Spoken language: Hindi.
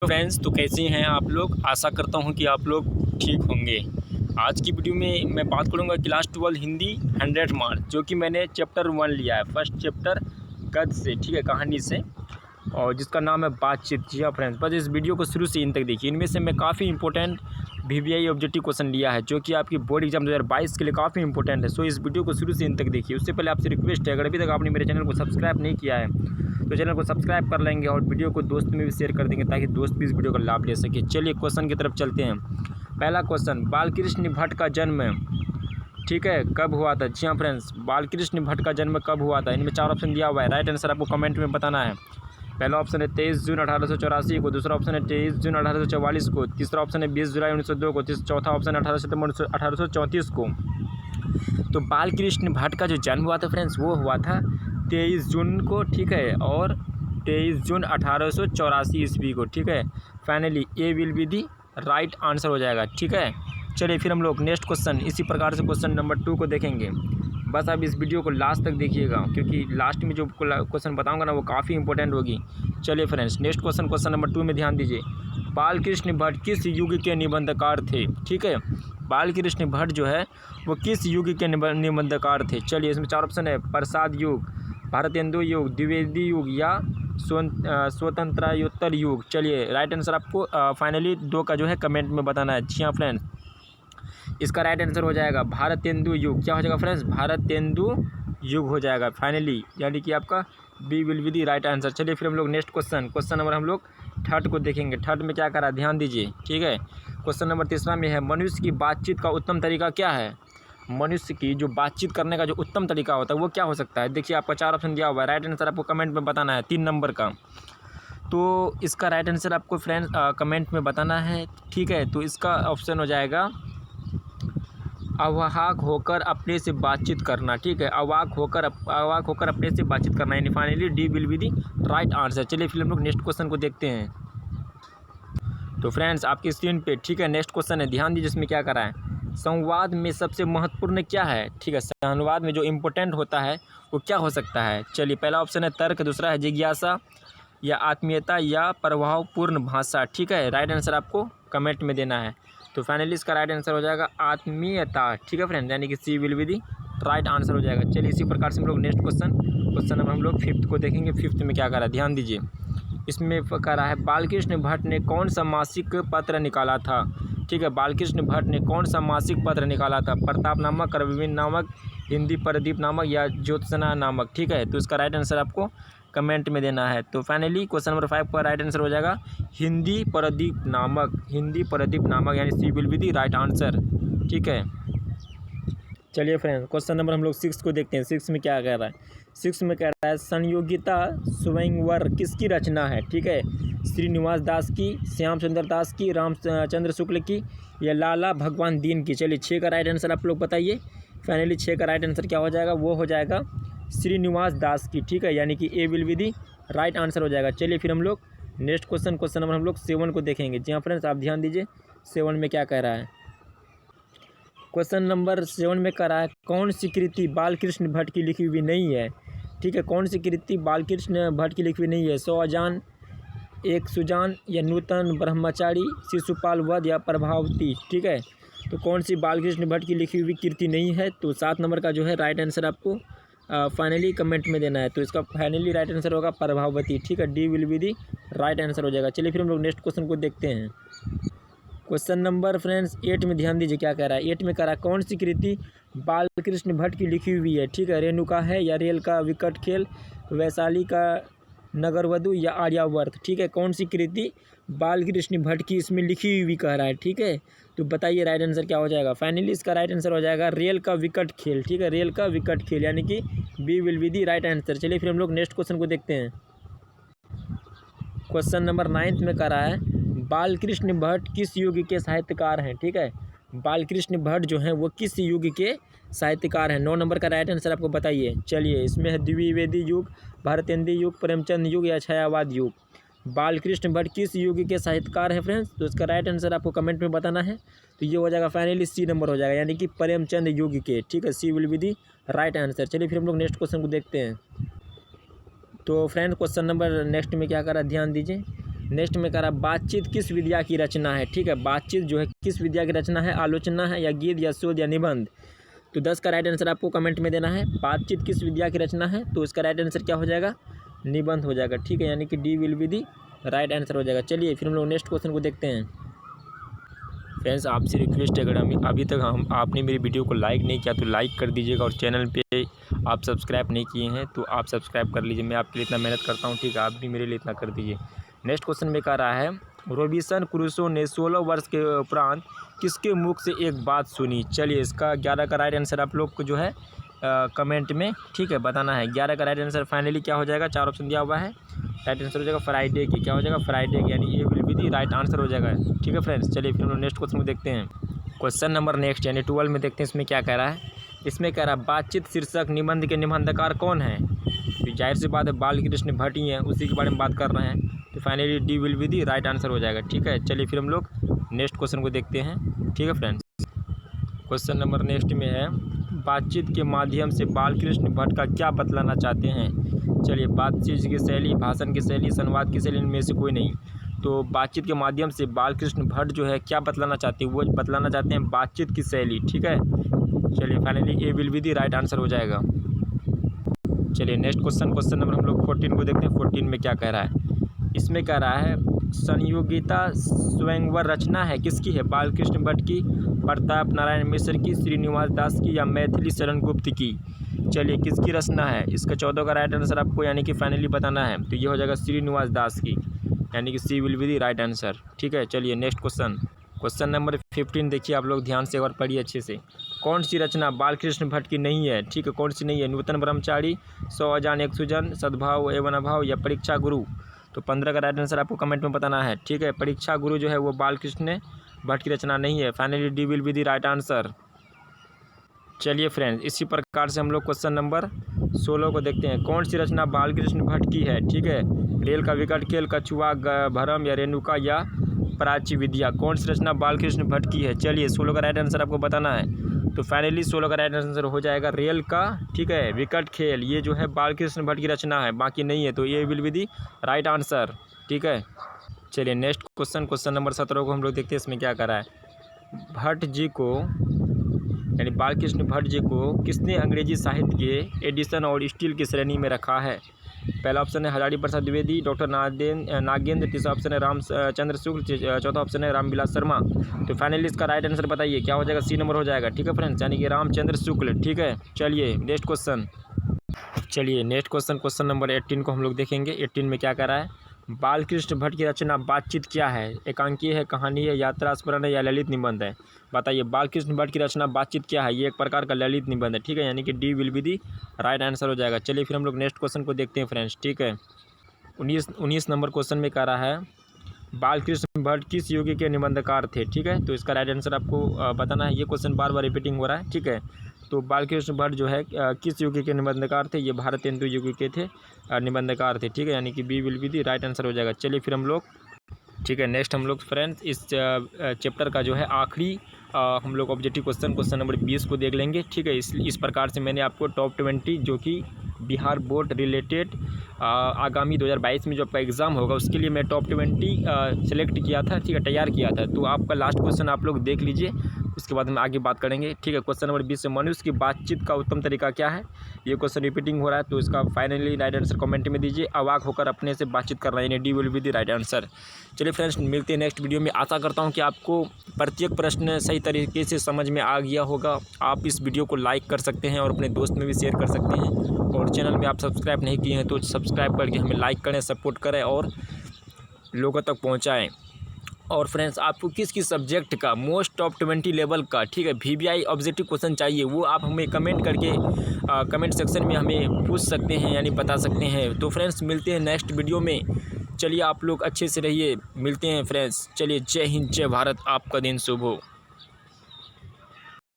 फ्रेंड्स, तो कैसे हैं आप लोग। आशा करता हूं कि आप लोग ठीक होंगे। आज की वीडियो में मैं बात करूंगा क्लास 12 हिंदी 100 मार्क्स, जो कि मैंने चैप्टर 1 लिया है, फर्स्ट चैप्टर गद्य से, ठीक है, कहानी से, और जिसका नाम है बातचीत। जी हाँ फ्रेंड्स, बस इस वीडियो को शुरू से इन तक देखिए। इनमें से मैं काफ़ी इंपॉर्टेंट VVI ऑब्जेक्टिव क्वेश्चन लिया है, जो कि आपकी बोर्ड एग्जाम 2022 के लिए काफ़ी इंपॉर्टेंट है। सो इस वीडियो को शुरू से इन तक देखिए। उससे पहले आपसे रिक्वेस्ट है, अगर अभी तक आपने मेरे चैनल को सब्सक्राइब नहीं किया है तो चैनल को सब्सक्राइब कर लेंगे और वीडियो को दोस्त में भी शेयर कर देंगे, ताकि दोस्त भी इस वीडियो का लाभ ले सके। चलिए क्वेश्चन की तरफ चलते हैं। पहला क्वेश्चन, बालकृष्ण भट्ट का जन्म, ठीक है, कब हुआ था। जी हाँ फ्रेंड्स, बालकृष्ण भट्ट का जन्म कब हुआ था। इनमें 4 ऑप्शन दिया हुआ है, राइट आंसर आपको कमेंट में बताना है। पहला ऑप्शन है 23 जून 1884 को, दूसरा ऑप्शन है 23 जून 1844 को, तीसरा ऑप्शन है 20 जुलाई 1902 को, चौथा ऑप्शन है 18 सितंबर 1834 को। तो बालकृष्ण भट्ट का जो जन्म हुआ था फ्रेंड्स, वो हुआ था 23 जून को, ठीक है, और 23 जून 1884 ईस्वी को, ठीक है। Finally A will be the right answer हो जाएगा, ठीक है। चलिए फिर हम लोग नेक्स्ट क्वेश्चन, इसी प्रकार से क्वेश्चन नंबर 2 को देखेंगे। बस आप इस वीडियो को लास्ट तक देखिएगा, क्योंकि लास्ट में जो क्वेश्चन बताऊंगा ना, वो काफ़ी इंपॉर्टेंट होगी। चलिए friends, next question, question number 2 में ध्यान दीजिए। बालकृष्ण भट्ट किस युग के निबंधकार थे, ठीक है। बालकृष्ण भट्ट जो है वो किस युग के निबंधकार थे। चलिए इसमें 4 ऑप्शन है, प्रसाद युग, भारतेंदु युग, द्विवेदी युग या स्वतंत्रोत्तर युग। चलिए राइट आंसर आपको फाइनली 2 का जो है कमेंट में बताना है। जी हाँ फ्रेंड्स, इसका राइट आंसर हो जाएगा भारतेंदु युग। क्या हो जाएगा फ्रेंड्स, भारतेंदु युग हो जाएगा फाइनली, यानी कि आपका B will be the right answer. चलिए फिर हम लोग नेक्स्ट क्वेश्चन, क्वेश्चन नंबर हम लोग 3 को देखेंगे। 3 में क्या करा, ध्यान दीजिए, ठीक है। क्वेश्चन नंबर 3 में है, मनुष्य की बातचीत का उत्तम तरीका क्या है। मनुष्य की जो बातचीत करने का जो उत्तम तरीका होता है वो क्या हो सकता है। देखिए आपका 4 ऑप्शन दिया हुआ है, राइट आंसर आपको कमेंट में बताना है 3 नंबर का। तो इसका राइट आंसर आपको फ्रेंड्स कमेंट में बताना है, ठीक है। तो इसका ऑप्शन हो जाएगा अवाक होकर अपने से बातचीत करना, ठीक है। अवाक होकर अपने से बातचीत करना, यानी finally D will be the right answer. चलिए फिर हम लोग नेक्स्ट क्वेश्चन को देखते हैं। तो फ्रेंड्स आपकी स्क्रीन पे, ठीक है, नेक्स्ट क्वेश्चन है, ध्यान दीजिए इसमें क्या करा है। संवाद में सबसे महत्वपूर्ण क्या है, ठीक है। संवाद में जो इम्पोर्टेंट होता है वो क्या हो सकता है। चलिए पहला ऑप्शन है तर्क, दूसरा है जिज्ञासा या आत्मीयता या प्रभावपूर्ण भाषा, ठीक है। राइट आंसर आपको कमेंट में देना है। तो फाइनली इसका राइट आंसर हो जाएगा आत्मीयता, ठीक है फ्रेंड, यानी कि C will be the right answer हो जाएगा। चलिए इसी प्रकार से हम लोग नेक्स्ट क्वेश्चन नंबर हम लोग 5th को देखेंगे। 5th में क्या करा, ध्यान दीजिए। इसमें करा है, बालकृष्ण भट्ट ने कौन सा मासिक पत्र निकाला था, ठीक है। बालकृष्ण भट्ट ने कौन सा मासिक पत्र निकाला था, प्रताप नामक, रविंद्र नामक, हिंदी प्रदीप नामक या ज्योत्सना नामक, ठीक है। तो इसका राइट आंसर आपको कमेंट में देना है। तो फाइनली क्वेश्चन नंबर 5 का राइट आंसर हो जाएगा हिंदी प्रदीप नामक, यानी C will be the right answer, ठीक है। चलिए फ्रेंड्स क्वेश्चन नंबर हम लोग 6 को देखते हैं। 6 में क्या कह रहा है, 6 में कह रहा है संयोगिता स्वयंवर किसकी रचना है, ठीक है। श्रीनिवास दास की, श्याम सुंदर दास की, रामचंद्र शुक्ल की या लाला भगवान दीन की। चलिए 6 का राइट आंसर आप लोग बताइए। फाइनली 6 का राइट आंसर क्या हो जाएगा, वो हो जाएगा श्रीनिवास दास की, ठीक है, यानी कि A will be the right answer हो जाएगा। चलिए फिर हम लोग नेक्स्ट क्वेश्चन नंबर हम लोग 7 को देखेंगे। जी हाँ फ्रेंड्स, आप ध्यान दीजिए 7 में क्या कह रहा है। क्वेश्चन नंबर 7 में कह रहा है, कौन सी कृति बालकृष्ण भट्ट की लिखी हुई नहीं है, ठीक है। कौन सी कृति बालकृष्ण भट्ट की लिखी हुई नहीं है। 100 अजान, एक सुजान या नूतन ब्रह्मचारी, शिशुपाल वध या प्रभावती, ठीक है। तो कौन सी बालकृष्ण भट्ट की लिखी हुई कृति नहीं है। तो 7 नंबर का जो है राइट आंसर आपको फाइनली कमेंट में देना है। तो इसका फाइनली राइट आंसर होगा प्रभावती, ठीक है। D will be the right answer हो जाएगा। चलिए फिर हम लोग नेक्स्ट क्वेश्चन को देखते हैं। क्वेश्चन नंबर फ्रेंड्स 8 में ध्यान दीजिए क्या कह रहा है। 8 में कह रहा है, कौन सी कृति बालकृष्ण भट्ट की लिखी हुई है, ठीक है। रेणुका है या रेल का विकट खेल, वैशाली का नगरवधु या आर्यावर्त, ठीक है। कौन सी कृति बालकृष्ण भट्ट की इसमें लिखी हुई कह रहा है, ठीक है। तो बताइए राइट आंसर क्या हो जाएगा। फाइनली इसका राइट आंसर हो जाएगा रेल का विकट खेल, ठीक है। रेल का विकट खेल, यानी कि B will be the right answer. चलिए फिर हम लोग नेक्स्ट क्वेश्चन को देखते हैं। क्वेश्चन नंबर 9 में कह रहा है, बालकृष्ण भट्ट किस युग के साहित्यकार हैं, ठीक है। बालकृष्ण भट्ट जो हैं वो किस युग के साहित्यकार हैं। 9 नंबर का राइट आंसर आपको बताइए। चलिए इसमें है द्विवेदी युग, भारतेंदु युग, प्रेमचंद युग या छायावाद युग। बालकृष्ण भट्ट किस युग के साहित्यकार हैं फ्रेंड्स। तो इसका राइट आंसर आपको कमेंट में बताना है। तो ये हो जाएगा फाइनली सी नंबर हो जाएगा, यानी कि प्रेमचंद युग के, ठीक है। C will be the right answer. चलिए फिर हम लोग नेक्स्ट क्वेश्चन को देखते हैं। तो फ्रेंड्स क्वेश्चन नंबर नेक्स्ट में क्या करा, ध्यान दीजिए। नेक्स्ट में कह रहा है बातचीत किस विद्या की रचना है, ठीक है। बातचीत जो है किस विद्या की रचना है, आलोचना है या गीत या शोध या निबंध। तो 10 का राइट आंसर आपको कमेंट में देना है। बातचीत किस विद्या की रचना है, तो इसका राइट आंसर क्या हो जाएगा, निबंध हो जाएगा, ठीक है। यानी कि D will be the right answer हो जाएगा। चलिए फिर हम लोग नेक्स्ट क्वेश्चन को देखते हैं। फ्रेंड्स आपसे रिक्वेस्ट है, अगर अभी तक आपने मेरी वीडियो को लाइक नहीं किया तो लाइक कर दीजिएगा, और चैनल पे आप सब्सक्राइब नहीं किए हैं तो आप सब्सक्राइब कर लीजिए। मैं आपके लिए इतना मेहनत करता हूँ, ठीक है, आप भी मेरे लिए इतना कर दीजिए। नेक्स्ट क्वेश्चन में कह रहा है रोबिन्सन क्रूसो ने 16 वर्ष के उपरांत किसके मुख से एक बात सुनी। चलिए इसका 11 का राइट आंसर आप लोग को जो है कमेंट में, ठीक है, बताना है। 11 का राइट आंसर फाइनली क्या हो जाएगा, 4 ऑप्शन दिया हुआ है, राइट आंसर हो जाएगा फ्राइडे की, क्या हो जाएगा, फ्राइडे की, यानी ये will be the right answer हो जाएगा, ठीक है फ्रेंड्स। चलिए फिर हम लोग नेक्स्ट क्वेश्चन को देखते हैं। क्वेश्चन नंबर नेक्स्ट यानी 12 में देखते हैं इसमें क्या कह रहा है। इसमें कह रहा है बातचीत शीर्षक निबंध के निबंधकार कौन है। तो जाहिर सी बात है बालकृष्ण भट्ट ही है, उसी के बारे में बात कर रहे हैं, तो finally D will be the right answer हो जाएगा, ठीक है। चलिए फिर हम लोग नेक्स्ट क्वेश्चन को देखते हैं, ठीक है फ्रेंड्स। क्वेश्चन नंबर नेक्स्ट में है बातचीत के माध्यम से बालकृष्ण भट्ट का क्या बतलाना चाहते हैं। चलिए बातचीत की शैली, भाषण की शैली, संवाद की शैली, इनमें से कोई नहीं। तो बातचीत के माध्यम से बालकृष्ण भट्ट जो है क्या बतलाना चाहते हैं, वो बतलाना चाहते हैं बातचीत की शैली, ठीक है। चलिए finally A will be the right answer हो जाएगा। चलिए नेक्स्ट क्वेश्चन नंबर हम लोग 14 को देखते हैं। 14 में क्या कह रहा है। इसमें कह रहा है संयोगिता स्वयंवर रचना है किसकी है, बालकृष्ण भट्ट की, प्रताप नारायण मिश्र की, श्रीनिवास दास की या मैथिली शरण गुप्त की। चलिए किसकी रचना है, इसका 14 का राइट आंसर आपको यानी कि फाइनली बताना है। तो ये हो जाएगा श्रीनिवास दास की, यानी कि C will be the right answer, ठीक है। चलिए नेक्स्ट क्वेश्चन नंबर 15 देखिए आप लोग ध्यान से और पढ़िए अच्छे से। कौन सी रचना बालकृष्ण भट्ट की नहीं है, ठीक है, कौन सी नहीं है, नूतन ब्रह्मचारी, 100 अजान एक सुजन, सद्भाव एवं अभाव या परीक्षा गुरु। तो 15 का राइट आंसर आपको कमेंट में बताना है, ठीक है। परीक्षा गुरु जो है वो बालकृष्ण भट्ट की रचना नहीं है, finally D will be the right answer. चलिए फ्रेंड्स इसी प्रकार से हम लोग क्वेश्चन नंबर 16 को देखते हैं। कौन सी रचना बालकृष्ण भट्ट की है, ठीक है। रेल का विकट खेल, कछुआ, भरम या रेणुका या प्राची विद्या। कौन सी रचना बालकृष्ण भट्ट की है। चलिए 16 का राइट आंसर आपको बताना है। तो फाइनली 16 का राइट आंसर हो जाएगा रेल का, ठीक है, विकट खेल, ये जो है बालकृष्ण भट्ट की रचना है, बाकी नहीं है, तो ये will be the right answer, ठीक है। चलिए नेक्स्ट क्वेश्चन नंबर 17 को हम लोग देखते हैं इसमें क्या कर रहा है। भट्ट जी को यानी बालकृष्ण भट्ट जी को किसने अंग्रेजी साहित्य के एडिशन और स्टील की श्रेणी में रखा है। पहला ऑप्शन है हजारी प्रसाद द्विवेदी, डॉक्टर नागेंद्र, तीसरा ऑप्शन है रामचंद्र शुक्ल, चौथा ऑप्शन है रामविलास शर्मा। तो फाइनली इसका राइट आंसर बताइए क्या हो जाएगा, सी नंबर हो जाएगा, ठीक है फ्रेंड्स, यानी कि रामचंद्र शुक्ल, ठीक है। चलिए नेक्स्ट क्वेश्चन नंबर 18 को हम लोग देखेंगे। 18 में क्या कर रहा है। बालकृष्ण भट्ट की रचना बातचीत क्या है, एकांकी है, कहानी है, यात्रा स्मरण है या ललित निबंध है। बताइए बालकृष्ण भट्ट की रचना बातचीत क्या है, ये एक प्रकार का ललित निबंध है, ठीक है, यानी कि D will be the right answer हो जाएगा। चलिए फिर हम लोग नेक्स्ट क्वेश्चन को देखते हैं फ्रेंड्स, ठीक है। 19 नंबर क्वेश्चन में कह रहा है बालकृष्ण भट्ट किस युग के निबंधकार थे, ठीक है। तो इसका राइट आंसर आपको बताना है। ये क्वेश्चन बार बार रिपीटिंग हो रहा है, ठीक है। तो बालकृष्ण भट्ट जो है किस युग के निबंधकार थे, ये भारतेंदु युग के थे निबंधकार थे, ठीक है, यानी कि B will be the right answer हो जाएगा। चलिए फिर हम लोग, ठीक है, नेक्स्ट हम लोग फ्रेंड्स इस चैप्टर का जो है आखिरी हम लोग ऑब्जेक्टिव क्वेश्चन नंबर 20 को देख लेंगे, ठीक है। इस प्रकार से मैंने आपको टॉप 20 जो कि बिहार बोर्ड रिलेटेड आगामी 2022 में जो आपका एग्ज़ाम होगा उसके लिए मैं टॉप 20 सेलेक्ट किया था, ठीक है, तैयार किया था। तो आपका लास्ट क्वेश्चन आप लोग देख लीजिए, उसके बाद हम आगे बात करेंगे, ठीक है। क्वेश्चन नंबर 20 से मनुष्य की बातचीत का उत्तम तरीका क्या है। ये क्वेश्चन रिपीटिंग हो रहा है, तो इसका फाइनली राइट आंसर कमेंट में दीजिए। अवाक होकर अपने से बातचीत करना, यानी D will be the right answer. चलिए फ्रेंड्स मिलते हैं नेक्स्ट वीडियो में। आशा करता हूँ कि आपको प्रत्येक प्रश्न सही तरीके से समझ में आ गया होगा। आप इस वीडियो को लाइक कर सकते हैं और अपने दोस्त में भी शेयर कर सकते हैं, और चैनल में आप सब्सक्राइब नहीं किए हैं तो सब्सक्राइब करके हमें लाइक करें, सपोर्ट करें और लोगों तक पहुँचाएँ। और फ्रेंड्स आपको किस सब्जेक्ट का मोस्ट टॉप 20 लेवल का, ठीक है, VBI ऑब्जेक्टिव क्वेश्चन चाहिए, वो आप हमें कमेंट करके कमेंट सेक्शन में हमें पूछ सकते हैं, यानी बता सकते हैं। तो फ्रेंड्स मिलते हैं नेक्स्ट वीडियो में। चलिए आप लोग अच्छे से रहिए, मिलते हैं फ्रेंड्स। चलिए जय हिंद, जय भारत, आपका दिन शुभ हो।